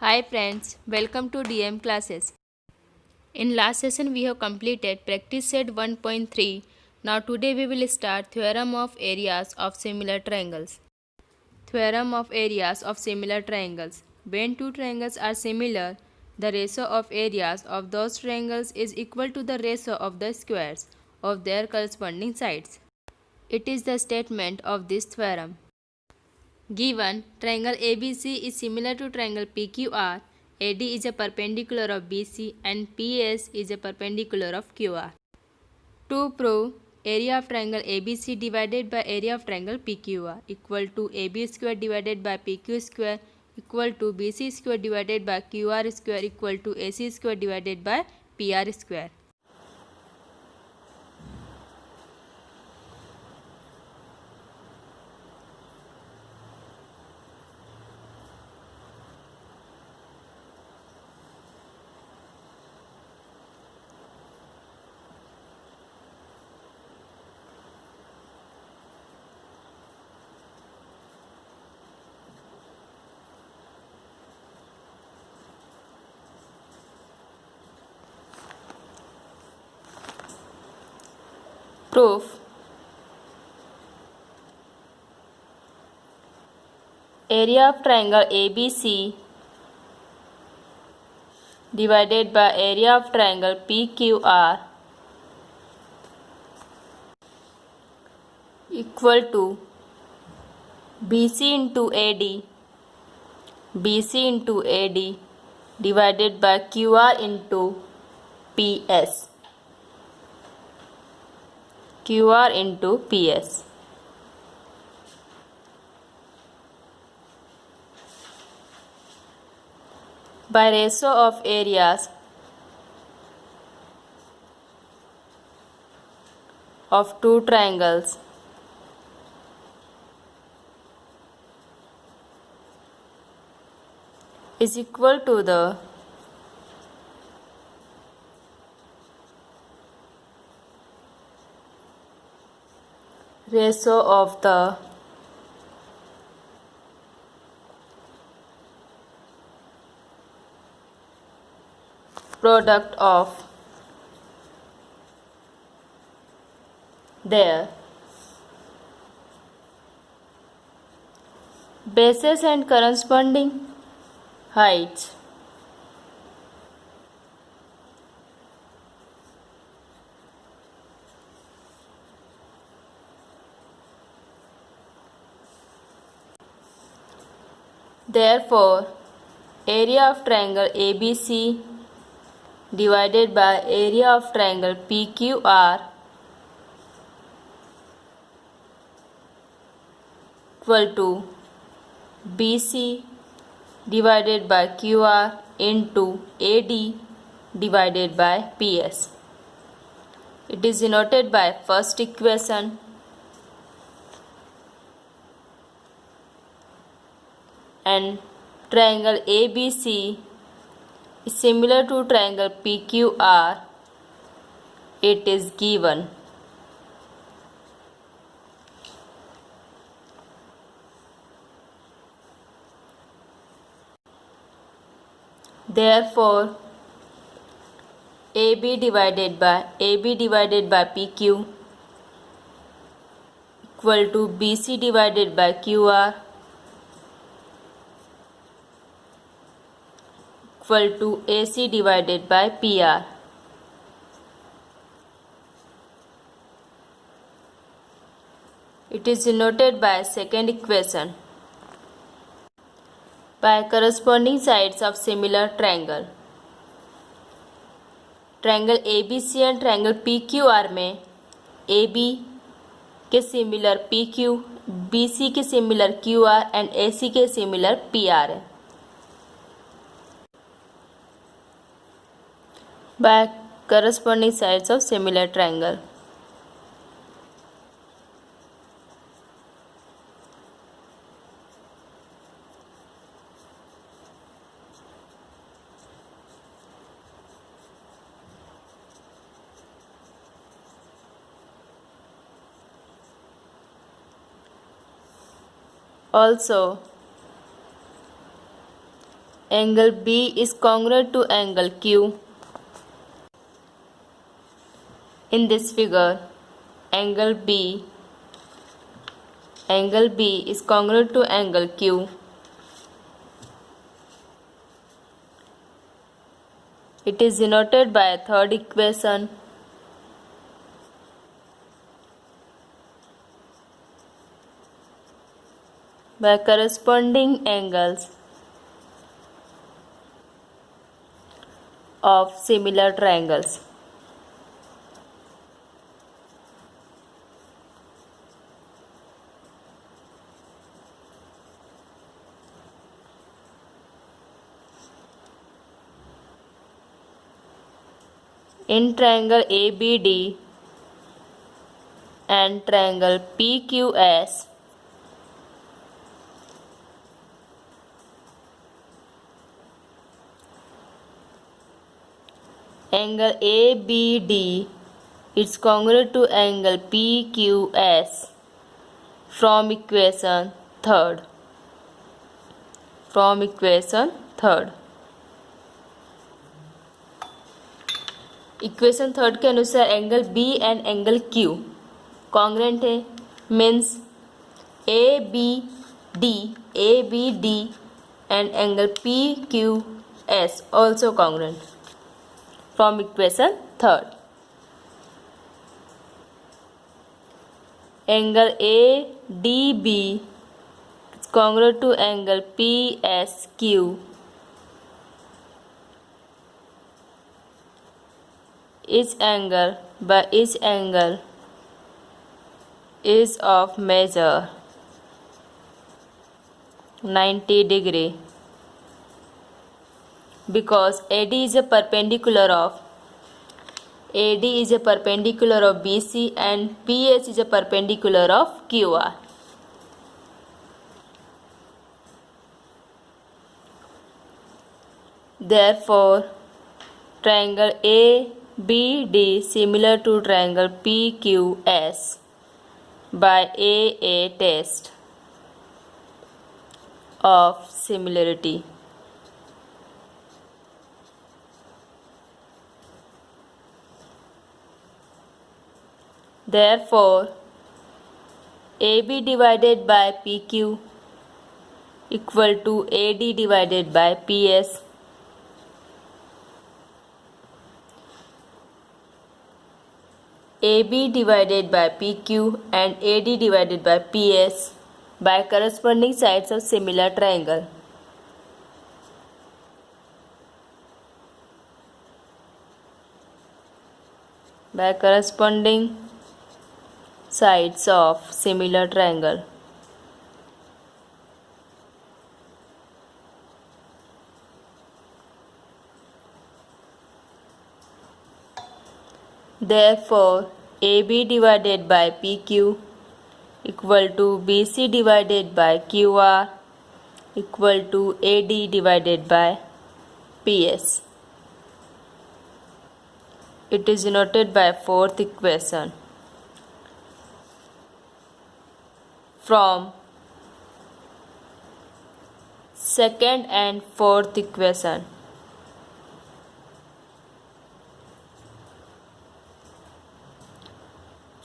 Hi friends, welcome to DM classes. In last session we have completed practice set 1.3. Now today we will start theorem of areas of similar triangles. Theorem of areas of similar triangles. When two triangles are similar, the ratio of areas of those triangles is equal to the ratio of the squares of their corresponding sides. It is the statement of this theorem. Given triangle ABC is similar to triangle PQR, AD is a perpendicular of BC and PS is a perpendicular of QR. To prove area of triangle ABC divided by area of triangle PQR equal to AB square divided by PQ square equal to BC square divided by QR square equal to AC square divided by PR square. Proof. Area of triangle ABC divided by area of triangle PQR equal to BC into AD divided by QR into PS. QR into PS. By ratio of areas of two triangles is equal to the ratio of the product of their bases and corresponding heights. Therefore, area of triangle ABC divided by area of triangle PQR equal to BC divided by QR into AD divided by PS. It is denoted by first equation and triangle ABC is similar to triangle PQR. It is given. Therefore, AB divided by PQ equal to BC divided by QR equal to AC divided by PR. It is denoted by second equation. By corresponding sides of similar triangle. Triangle ABC and triangle PQR में AB के similar PQ, BC के similar QR and AC के similar PR है. By corresponding sides of similar triangle. Also, Angle B is congruent to angle Q. In this figure, angle B is congruent to angle Q. It is denoted by a third equation. By corresponding angles of similar triangles. In triangle ABD and triangle PQS, angle ABD is congruent to angle PQS from equation third. Equation third के अनुसार angle B and angle Q congruent है, means A B D and angle P Q S also congruent from equation third. Angle A D B is congruent to angle PSQ. Each angle is of measure 90 degree because AD is a perpendicular of BC and PS is a perpendicular of QR. Therefore, triangle ABD similar to triangle PQS by a test of similarity. Therefore, AB divided by PQ equal to AD divided by PS. AB divided by PQ and AD divided by PS by corresponding sides of similar triangle. By corresponding sides of similar triangle. Therefore, AB divided by PQ equal to BC divided by QR equal to AD divided by PS. It is denoted by fourth equation. From second and fourth equation.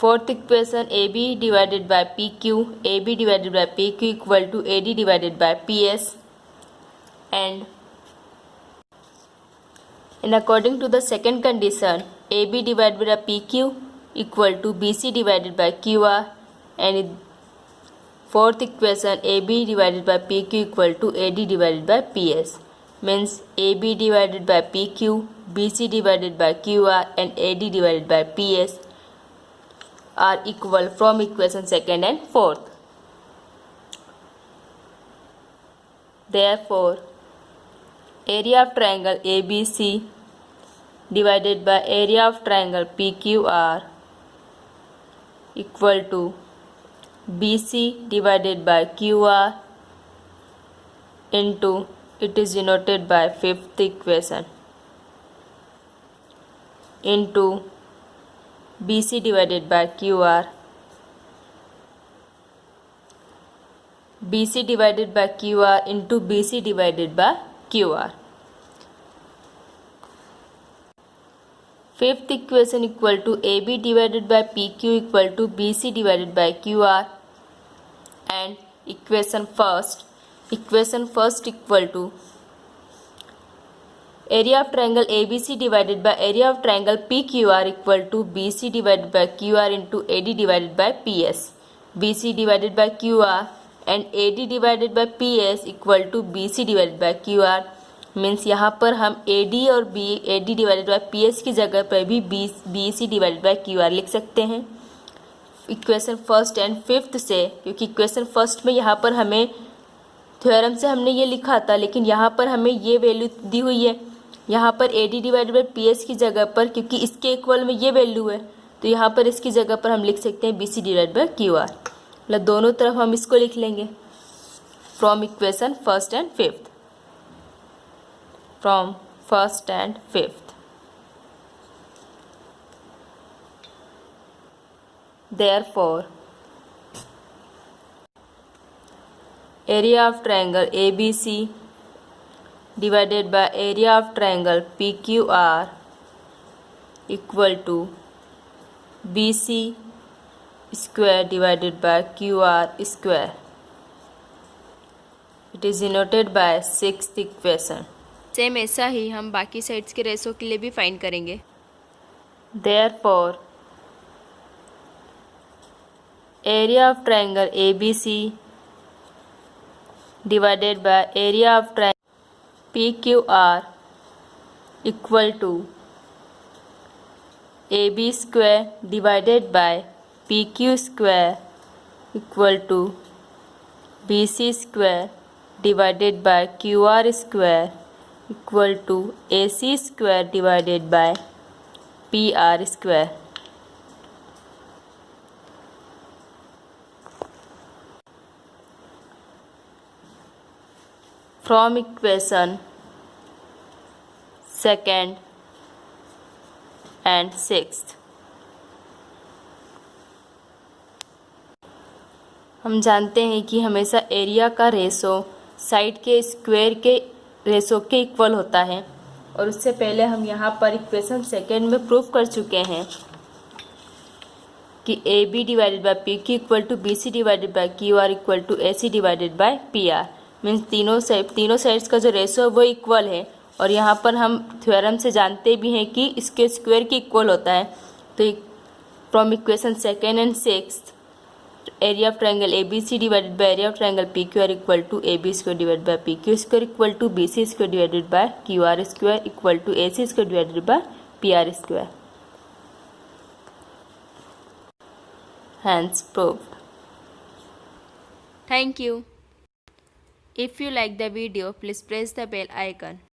Fourth equation, AB divided by PQ equal to AD divided by PS, and according to the second condition, AB divided by PQ equal to BC divided by QR, and in fourth equation, AB divided by PQ equal to AD divided by PS, means AB divided by PQ, BC divided by QR and AD divided by PS are equal from equation second and fourth. Therefore, area of triangle ABC divided by area of triangle PQR equal to BC divided by QR into, it is denoted by fifth equation, into BC divided by QR, BC divided by QR into BC divided by QR. Fifth equation equal to AB divided by PQ equal to BC divided by QR. And equation first equal to area of triangle ABC divided by area of triangle PQR equal to BC divided by QR into AD divided by PS. BC divided by QR and AD divided by PS equal to BC divided by QR. Means यहाँ पर हम AD और AD divided by PS की जगह पर भी BC divided by QR लिख सकते हैं इक्वेशन फर्स्ट एंड फिफ्थ से, क्योंकि इक्वेशन फर्स्ट में यहाँ पर हमें थ्योरम से हमने ये लिखा था, लेकिन यहाँ पर हमें ये वैल्यू दी हुई है। यहाँ पर AD डिवाइडेड बाय PS की जगह पर, क्योंकि इसके इक्वल में ये वैल्यू है, तो यहाँ पर इसकी जगह पर हम लिख सकते हैं BC डिवाइडेड बाय QR। मतलब दोनों तरफ हम इसको लिख लेंगे from equation first and fifth, from first and fifth. Therefore, area of triangle ABC divided by area of triangle PQR equal to BC square divided by QR square. It is denoted by sixth equation. Same ऐसा ही हम बाकी sides के ratio के लिए भी find करेंगे। Therefore, area of triangle ABC divided by area of triangle PQR equal to AB square divided by PQ square equal to BC square divided by QR square equal to AC square divided by PR square. From equation second and sixth, हम जानते हैं कि हमेशा area का ratio side के square के ratio के equal होता है, और उससे पहले हम यहाँ पर इक्वेशन सेकेंड में प्रूफ कर चुके हैं कि AB divided by PQ equal to BC divided by QR equal to AC divided by PR। Means तीनों साइड्स का जो रेशो है वो इक्वल है, और यहाँ पर हम थ्योरम से जानते भी हैं कि इसके स्क्वायर के इक्वल होता है। तो from equation second and sixth, area of triangle ABC divided by area of triangle PQR equal to AB square divided by PQ square equal to BC square divided by QR square equal to AC square divided by PR square. Hence proved. Thank you. If you like the video, please press the bell icon.